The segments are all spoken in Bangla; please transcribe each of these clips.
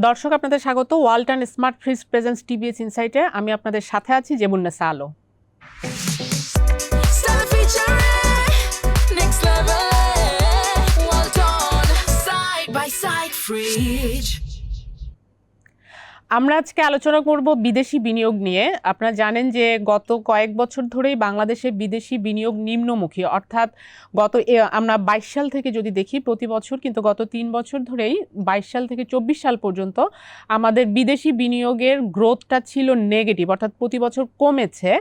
দর্শক আপনাদের স্বাগত Walton smart fridge presence TBS ইনসাইটে। আমি আপনাদের সাথে আছি জেবুন্নেসা আলো। আমরা আজকে আলোচনা করব বিদেশি বিনিয়োগ নিয়ে। আপনারা জানেন যে গত কয়েক বছর ধরেই বাংলাদেশে বিদেশি বিনিয়োগ নিম্নমুখী, অর্থাৎ আমরা 22 সাল থেকে যদি দেখি প্রতি বছর, কিন্তু গত 3 বছর ধরেই 22 সাল থেকে 24 সাল পর্যন্ত আমাদের বিদেশি বিনিয়োগের গ্রোথটা ছিল নেগেটিভ, অর্থাৎ প্রতি বছর কমেছে।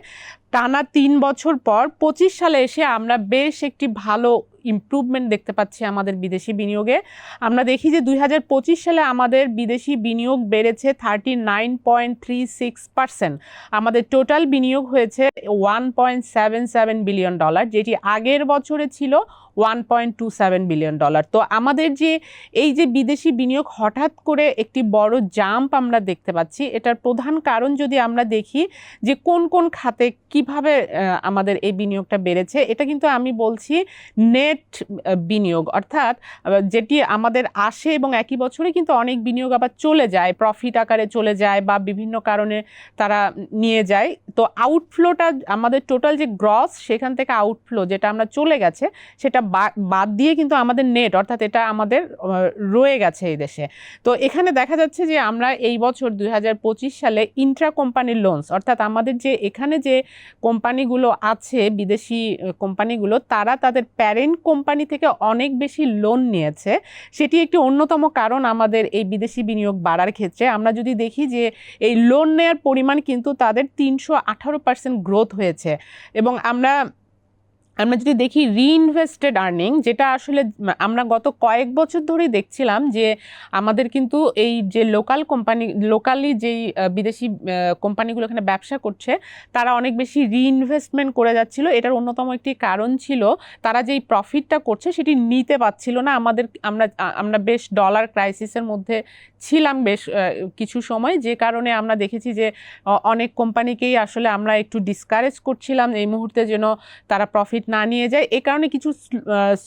টানা 3 বছর পর 25 সালে এসে আমরা বেশ একটি ভালো ইমপ্রুভমেন্ট দেখতে পাচ্ছি আমাদের বিদেশি বিনিয়োগে। আমরা দেখি যে 2025 সালে আমাদের বিদেশি বিনিয়োগ বেড়েছে 39.36%। আমাদের টোটাল বিনিয়োগ হয়েছে $1.77 বিলিয়ন, যেটি আগের বছরে ছিল $1.27 বিলিয়ন। তো আমাদের যে এই যে বিদেশি বিনিয়োগ হঠাৎ করে একটি বড় জাম্প আমরা দেখতে পাচ্ছি, এটার প্রধান কারণ যদি আমরা দেখি যে কোন কোন খাতে কিভাবে আমাদের এই বিনিয়োগটা বেড়েছে, এটা কিন্তু আমি বলছি নেট বিনিয়োগ, অর্থাৎ যেটি আমাদের আসে এবং একই বছরে কিন্তু অনেক বিনিয়োগ আবার চলে যায়, প্রফিট আকারে চলে যায় বা বিভিন্ন কারণে তারা নিয়ে যায়। তো আউটফ্লোটা আমাদের টোটাল যে গ্রস, সেখান থেকে আউটফ্লো যেটা আমরা চলে গেছে সেটা বাদ দিয়ে কিন্তু আমাদের নেট, অর্থাৎ এটা আমাদের রয়ে গেছে এই দেশে। তো এখানে দেখা যাচ্ছে যে আমরা এই বছর 2025 সালে ইন্ট্রা কোম্পানি লোনস, অর্থাৎ আমাদের যে এখানে যে কোম্পানিগুলো আছে বিদেশি কোম্পানিগুলো, তারা তাদের প্যারেন্ট কোম্পানি থেকে অনেক বেশি লোন নিয়েছে। সেটি একটি অন্যতম কারণ আমাদের এই বিদেশি বিনিয়োগ বাড়ার ক্ষেত্রে। আমরা যদি দেখি যে এই লোন নেওয়ার পরিমাণ কিন্তু তাদের 318% গ্রোথ হয়েছে। এবং আমরা যদি দেখি রিইনভেস্টেড আর্নিং, যেটা আসলে আমরা গত কয়েক বছর ধরেই দেখছিলাম যে আমাদের কিন্তু এই যে লোকালি যেই বিদেশি কোম্পানিগুলো এখানে ব্যবসা করছে, তারা অনেক বেশি রিইনভেস্টমেন্ট করে যাচ্ছিল। এটার অন্যতম একটি কারণ ছিল তারা যেই প্রফিটটা করছে সেটি নিতে পারছিল না। আমরা বেশ ডলার ক্রাইসিসের মধ্যে ছিলাম বেশ কিছু সময়, যে কারণে আমরা দেখেছি যে অনেক কোম্পানিকেই আসলে আমরা একটু ডিসকারেজ করছিলাম এই মুহূর্তে যেন তারা প্রফিট না নিয়ে যায়। এই কারণে কিছু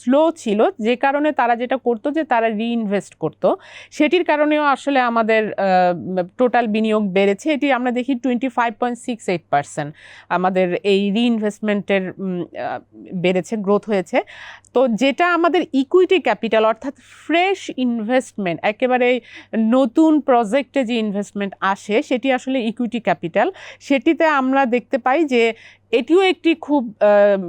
স্লো ছিল, যে কারণে তারা যেটা করতো যে তারা রিইনভেস্ট করতো। সেটির কারণেও আসলে আমাদের টোটাল বিনিয়োগ বেড়েছে। এটি আমরা দেখি 25.68% আমাদের এই রিইনভেস্টমেন্টের বেড়েছে, গ্রোথ হয়েছে। তো যেটা আমাদের ইকুইটি ক্যাপিটাল, অর্থাৎ ফ্রেশ ইনভেস্টমেন্ট, একেবারে নতুন প্রজেক্টে যে ইনভেস্টমেন্ট আসে, সেটি আসলে ইকুইটি ক্যাপিটাল। সেটিতে আমরা দেখতে পাই যে এটিও একটি খুব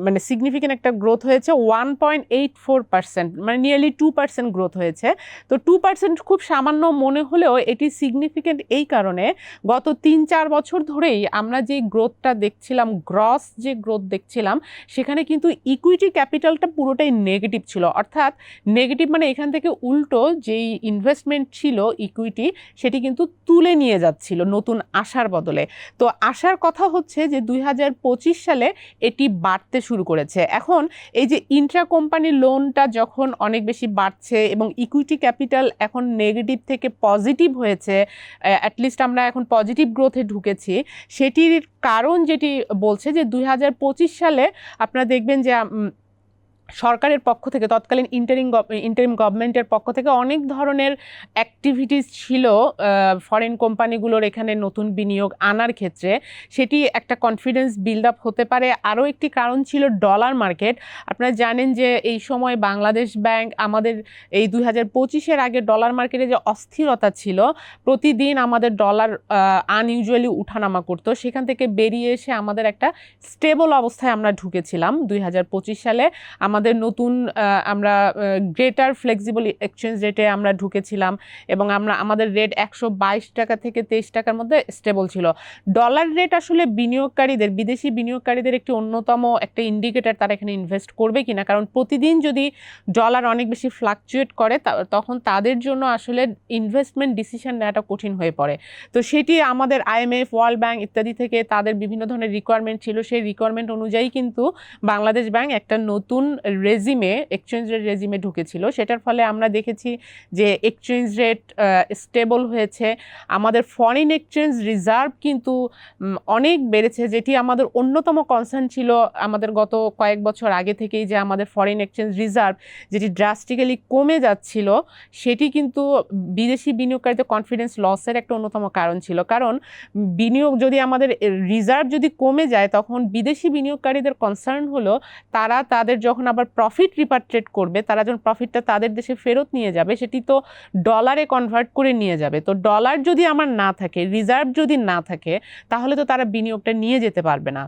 মানে সিগনিফিক্যান্ট একটা গ্রোথ হয়েছে, 1.84%, মানে নিয়ারলি 2% গ্রোথ হয়েছে। তো 2% খুব সামান্য মনে হলেও এটি সিগনিফিক্যান্ট এই কারণে, গত 3-4 বছর ধরেই আমরা যে গ্রোথটা দেখছিলাম, গ্রস যে গ্রোথ দেখছিলাম, সেখানে কিন্তু ইকুইটি ক্যাপিটালটা পুরোটাই নেগেটিভ ছিল। অর্থাৎ নেগেটিভ মানে এখান থেকে উল্টো যেই ইনভেস্টমেন্ট ছিল ইকুইটি, সেটি কিন্তু তুলে নিয়ে যাচ্ছিল নতুন আসার বদলে। তো আসার কথা হচ্ছে যে 2025 সালে এটি বাড়তে শুরু করেছে। এখন এই যে ইন্ট্রা কোম্পানি লোনটা যখন অনেক বেশি বাড়ছে এবং ইকুইটি ক্যাপিটাল এখন নেগেটিভ থেকে পজিটিভ হয়েছে, অ্যাটলিস্ট আমরা এখন পজিটিভ গ্রোথে ঢুকেছি, সেটির কারণ যেটি বলছে যে 2025 সালে আপনারা দেখবেন যে সরকারের পক্ষ থেকে, তৎকালীন ইন্টারিম গভর্নমেন্টের পক্ষ থেকে অনেক ধরনের অ্যাক্টিভিটিস ছিল ফরেন কোম্পানিগুলোর এখানে নতুন বিনিয়োগ আনার ক্ষেত্রে। সেটি একটা কনফিডেন্স বিল্ড আপ হতে পারে। আরও একটি কারণ ছিল ডলার মার্কেট। আপনারা জানেন যে এই সময় বাংলাদেশ ব্যাংক আমাদের এই 2025-এর আগে ডলার মার্কেটে যে অস্থিরতা ছিল, প্রতিদিন আমাদের ডলার আনইউজুয়ালি উঠানামা করতো, সেখান থেকে বেরিয়ে এসে আমাদের একটা স্টেবল অবস্থায় আমরা ঢুকেছিলাম 2025 সালে। আমাদের নতুন আমরা গ্রেটার ফ্লেক্সিবল এক্সচেঞ্জ রেটে আমরা ঢুকেছিলাম এবং আমাদের রেট 122 টাকা থেকে 23 টাকার মধ্যে স্টেবল ছিল। ডলার রেট আসলে বিদেশি বিনিয়োগকারীদের একটি অন্যতম একটা ইন্ডিকেটর তারা এখানে ইনভেস্ট করবে কিনা, কারণ প্রতিদিন যদি ডলার অনেক বেশি ফ্লাকচুয়েট করে তখন তাদের জন্য আসলে ইনভেস্টমেন্ট ডিসিশন নেওয়াটা কঠিন হয়ে পড়ে। তো সেটি আমাদের IMF, ওয়ার্ল্ড ব্যাংক ইত্যাদি থেকে তাদের বিভিন্ন ধরনের রিকোয়ারমেন্ট ছিল। সেই রিকোয়ারমেন্ট অনুযায়ী কিন্তু বাংলাদেশ ব্যাংক একটা নতুন এক্সচেঞ্জ রেট রেজিমে ঢুকেছিল, সেটার ফলে আমরা দেখেছি যে এক্সচেঞ্জ রেট স্টেবল হয়েছে, আমাদের ফরেন এক্সচেঞ্জ রিজার্ভ কিন্তু অনেক বেড়েছে, যেটি আমাদের অন্যতম কনসার্ন ছিল আমাদের গত কয়েক বছর আগে থেকেই, যে আমাদের ফরেন এক্সচেঞ্জ রিজার্ভ যেটি ড্রাস্টিক্যালি কমে যাচ্ছিল, সেটি কিন্তু বিদেশি বিনিয়োগকারীদের কনফিডেন্স লসের একটা অন্যতম কারণ ছিল। কারণ বিনিয়োগ যদি আমাদের রিজার্ভ যদি কমে যায়, তখন বিদেশি বিনিয়োগকারীদের কনসার্ন হলো তারা তাদের যখন আবার প্রফিট রিপাট্রিয়েট করবে, তারা যখন প্রফিটটা তাদের দেশে ফেরত নিয়ে যাবে, সেটি তো ডলারে কনভার্ট করে নিয়ে যাবে। তো ডলার যদি আমার না থাকে, রিজার্ভ যদি না থাকে, তাহলে তো তারা বিনিয়োগটা নিয়ে যেতে পারবে না।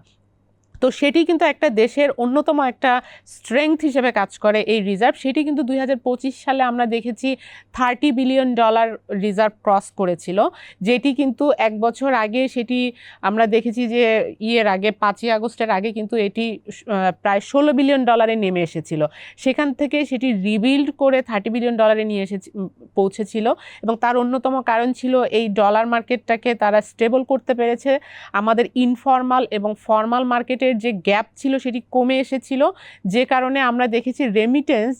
তো সেটি কিন্তু একটা দেশের অন্যতম একটা স্ট্রেংথ হিসেবে কাজ করে এই রিজার্ভ। সেটি কিন্তু 2025 সালে আমরা দেখেছি $30 বিলিয়ন রিজার্ভ ক্রস করেছিল, যেটি কিন্তু এক বছর আগে সেটি আমরা দেখেছি যে ইয়ের আগে 5ই আগস্টের আগে কিন্তু এটি প্রায় $16 বিলিয়ন নেমে এসেছিল। সেখান থেকে সেটি রিবিল্ড করে $30 বিলিয়ন নিয়ে পৌঁছেছিল, এবং তার অন্যতম কারণ ছিল এই ডলার মার্কেটটাকে তারা স্টেবল করতে পেরেছে। আমাদের ইনফর্মাল এবং ফর্মাল মার্কেটে যে গ্যাপ ছিল সেটি কমে এসেছিল, যে কারণে আমরা দেখেছি রেমিটেন্স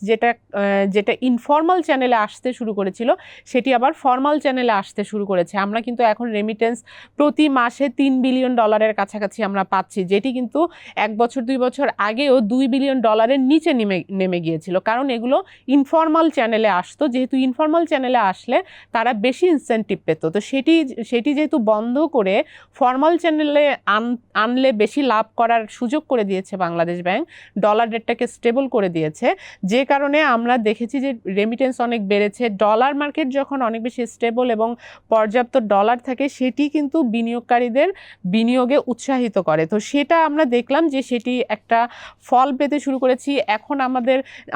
যেটা ইনফর্মাল চ্যানেলে আসতে শুরু করেছিল, সেটি আবার ফর্মাল চ্যানেলে আসতে শুরু করেছে। আমরা কিন্তু এখন রেমিটেন্স প্রতি মাসে $3 বিলিয়ন কাছাকাছি আমরা পাচ্ছি, যেটি কিন্তু 1 বছর 2 বছর আগেও $2 বিলিয়ন নিচে নেমে গিয়েছিল, কারণ এগুলো ইনফর্মাল চ্যানেলে আসতো। যেহেতু ইনফর্মাল চ্যানেলে আসলে তারা বেশি ইনসেন্টিভ পেত, তো সেটি যেহেতু বন্ধ করে ফর্মাল চ্যানেলে আনলে বেশি লাভ করার সুযোগ করে দিয়েছে বাংলাদেশ ব্যাংক, ডলার রেটটাকে স্টেবল করে দিয়েছে, যে কারণে আমরা দেখেছি যে রেমিটেন্স অনেক বেড়েছে। ডলার মার্কেট যখন অনেক বেশি স্টেবল এবং পর্যাপ্ত ডলার থাকে, সেটি কিন্তু বিনিয়োগকারীদের বিনিয়োগে উৎসাহিত করে। তো সেটা আমরা দেখলাম যে সেটি একটা ফল পেতে শুরু করেছি। এখন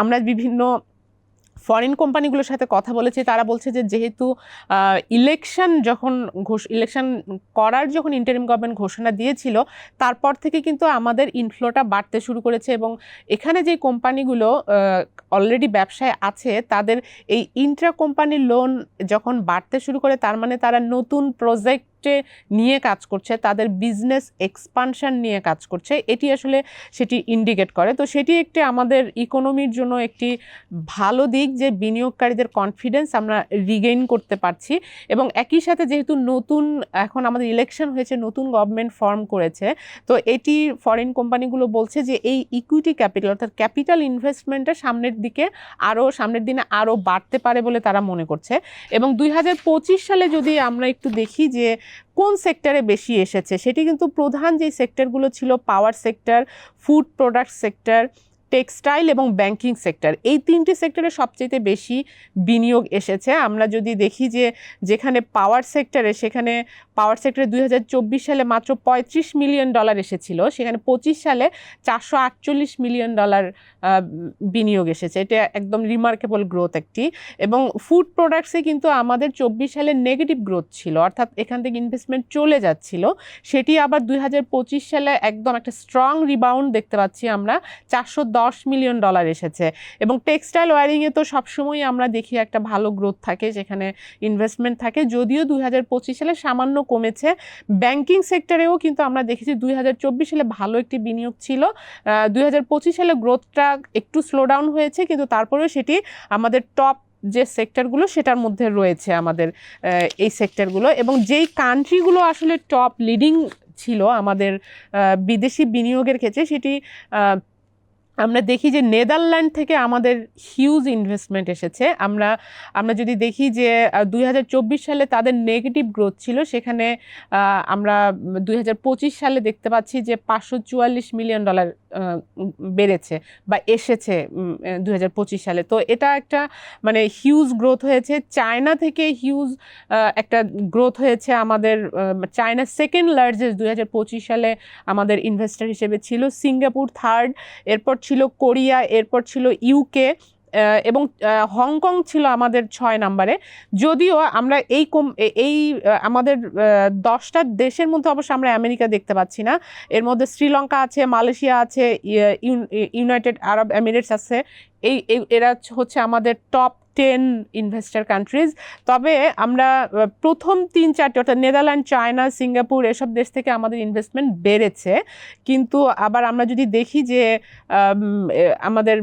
আমরা বিভিন্ন ফরেন কোম্পানিগুলোর সাথে কথা বলেছি, তারা বলছে যে যেহেতু ইলেকশন করার যখন ইন্টারিম গভর্নমেন্ট ঘোষণা দিয়েছিল, তারপর থেকে কিন্তু আমাদের ইনফ্লোটা বাড়তে শুরু করেছে, এবং এখানে যে কোম্পানিগুলো অলরেডি ব্যবসায় আছে, তাদের এই ইন্ট্রা কোম্পানি লোন যখন বাড়তে শুরু করে, তার মানে তারা নতুন প্রজেক্ট নিয়ে কাজ করছে, তাদের বিজনেস এক্সপানশন নিয়ে কাজ করছে, এটি আসলে সেটি ইন্ডিকেট করে। তো সেটি একটি আমাদের ইকোনমির জন্য একটি ভালো দিক, যে বিনিয়োগকারীদের কনফিডেন্স আমরা রিগেইন করতে পারছি। এবং একই সাথে যেহেতু এখন আমাদের ইলেকশন হয়েছে, নতুন গভর্নমেন্ট ফর্ম করেছে, তো এটি ফরেন কোম্পানিগুলো বলছে যে এই ইকুইটি ক্যাপিটাল অর্থাৎ ক্যাপিটাল ইনভেস্টমেন্টটা সামনের দিনে আরও বাড়তে পারে বলে তারা মনে করছে। এবং 2025 সালে যদি আমরা একটু দেখি যে কোন সেক্টরে বেশি এসেছে, সেটি কিন্তু প্রধান যে সেক্টরগুলো ছিল power sector, food product sector, textile এবং ব্যাংকিং সেক্টর, এই 3টি সেক্টরে সবচেয়ে বেশি বিনিয়োগ এসেছে। আমরা যদি দেখি যে যেখানে পাওয়ার সেক্টরে 2024 সালে মাত্র $35 মিলিয়ন এসেছিল, সেখানে 25 সালে $448 মিলিয়ন বিনিয়োগ এসেছে। এটা একদম রিমার্কেবল গ্রোথ একটি। এবং ফুড প্রোডাক্টসে কিন্তু আমাদের 24 সালে নেগেটিভ গ্রোথ ছিল, অর্থাৎ এখান থেকে ইনভেস্টমেন্ট চলে যাচ্ছিল, সেটি আবার 2025 সালে একদম একটা স্ট্রং রিবাউন্ড দেখতে পাচ্ছি আমরা, $410 মিলিয়ন এসেছে। এবং টেক্সটাইল ওয়্যারিংয়ে তো সবসময় আমরা দেখি একটা ভালো গ্রোথ থাকে, যেখানে ইনভেস্টমেন্ট থাকে, যদিও 2025 সালে সামান্য কমেছে। ব্যাংকিং সেক্টরেও কিন্তু আমরা দেখেছি 2024 সালে ভালো একটি বিনিয়োগ ছিল, 2025 সালে গ্রোথটা একটু স্লো ডাউন হয়েছে, কিন্তু তারপরেও সেটি আমাদের টপ যে সেক্টরগুলো সেটার মধ্যে রয়েছে আমাদের এই সেক্টরগুলো। এবং যেই কান্ট্রিগুলো আসলে টপ লিডিং ছিল আমাদের বিদেশি বিনিয়োগের ক্ষেত্রে, সেটি আমরা দেখি যে নেদারল্যান্ড থেকে আমাদের হিউজ ইনভেস্টমেন্ট এসেছে। আমরা যদি দেখি যে 2024 সালে তাদের নেগেটিভ গ্রোথ ছিল, সেখানে আমরা 2025 সালে দেখতে পাচ্ছি যে $544 মিলিয়ন বেড়েছে বা এসেছে 2025 সালে। তো এটা একটা মানে হিউজ গ্রোথ হয়েছে। চায়না থেকে হিউজ একটা গ্রোথ হয়েছে আমাদের। চায়না সেকেন্ড লার্জেস্ট 2025 সালে আমাদের ইনভেস্টর হিসেবে ছিল, সিঙ্গাপুর থার্ড, এরপর ছিল কোরিয়া, এরপর ছিল ইউকে, এবং হংকং ছিল আমাদের 6 নম্বরে। যদিও আমরা আমাদের 10টা দেশের মধ্যে অবশ্য আমরা আমেরিকা দেখতে পাচ্ছি না, এর মধ্যে শ্রীলঙ্কা আছে, মালয়েশিয়া আছে, ইউনাইটেড আরব এমিরেটস আছে, এরা হচ্ছে আমাদের টপ 10 ইনভেস্টর কান্ট্রিজ। তবে আমরা প্রথম 3-4টি অর্থাৎ নেদারল্যান্ড, চায়না, সিঙ্গাপুর এসব দেশ থেকে আমাদের ইনভেস্টমেন্ট বেড়েছে। কিন্তু আবার আমরা যদি দেখি যে আমাদের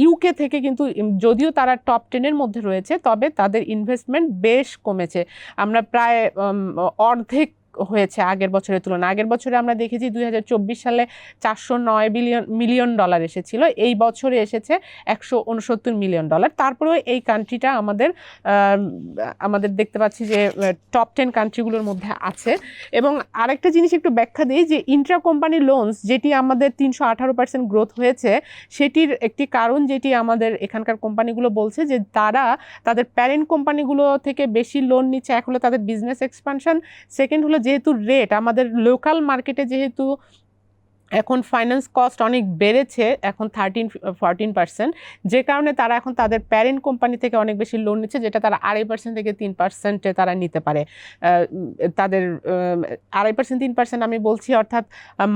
ইউকে থেকে কিন্তু যদিও তারা টপ 10-এর মধ্যে রয়েছে, তবে তাদের ইনভেস্টমেন্ট বেশ কমেছে। আমরা প্রায় অর্ধেক হয়েছে আগের বছরের তুলনায়। আগের বছরে আমরা দেখেছি 2024 সালে 409 মিলিয়ন ডলার এসেছিল, এই বছরে এসেছে 169 মিলিয়ন ডলার। তারপরেও এই কান্ট্রিটা আমাদের দেখতে পাচ্ছি যে টপ 10 কান্ট্রিগুলোর মধ্যে আছে। এবং আরেকটা জিনিস একটু ব্যাখ্যা দিই যে ইন্ট্রা কোম্পানি লোনস যেটি আমাদের 318% গ্রোথ হয়েছে, সেটির একটি কারণ যেটি আমাদের এখানকার কোম্পানিগুলো বলছে যে তারা তাদের প্যারেন্ট কোম্পানিগুলো থেকে বেশি লোন নিচ্ছে। এক হলো তাদের বিজনেস এক্সপানশন, সেকেন্ড হলো যেহেতু রেট আমাদের লোকাল মার্কেটে যেহেতু এখন ফাইন্যান্স কস্ট অনেক বেড়েছে, এখন 13-14%, যে কারণে তারা এখন তাদের প্যারেন্ট কোম্পানি থেকে অনেক বেশি লোন নিচ্ছে, যেটা তারা 2.5% থেকে 3% তারা নিতে পারে। তাদের 2.5-3% আমি বলছি অর্থাৎ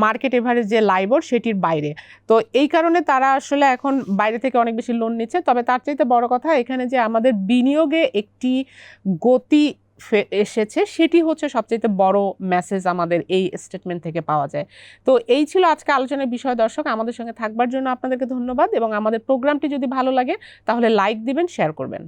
মার্কেট এভারেজ যে লাইবর সেটির বাইরে। তো এই কারণে তারা আসলে এখন বাইরে থেকে অনেক বেশি লোন নিচ্ছে। তবে তার চাইতে বড় কথা এখানে যে আমাদের বিনিয়োগে একটি গতি এসেছে, সেটি হচ্ছে সবচেয়ে বড় মেসেজ আমাদের এই স্টেটমেন্ট থেকে পাওয়া যায়। তো এই ছিল আজকে আলোচনার বিষয়। দর্শক, আমাদের সঙ্গে থাকবার জন্য আপনাদেরকে ধন্যবাদ, এবং আমাদের প্রোগ্রামটি যদি ভালো লাগে তাহলে লাইক দিবেন, শেয়ার করবেন।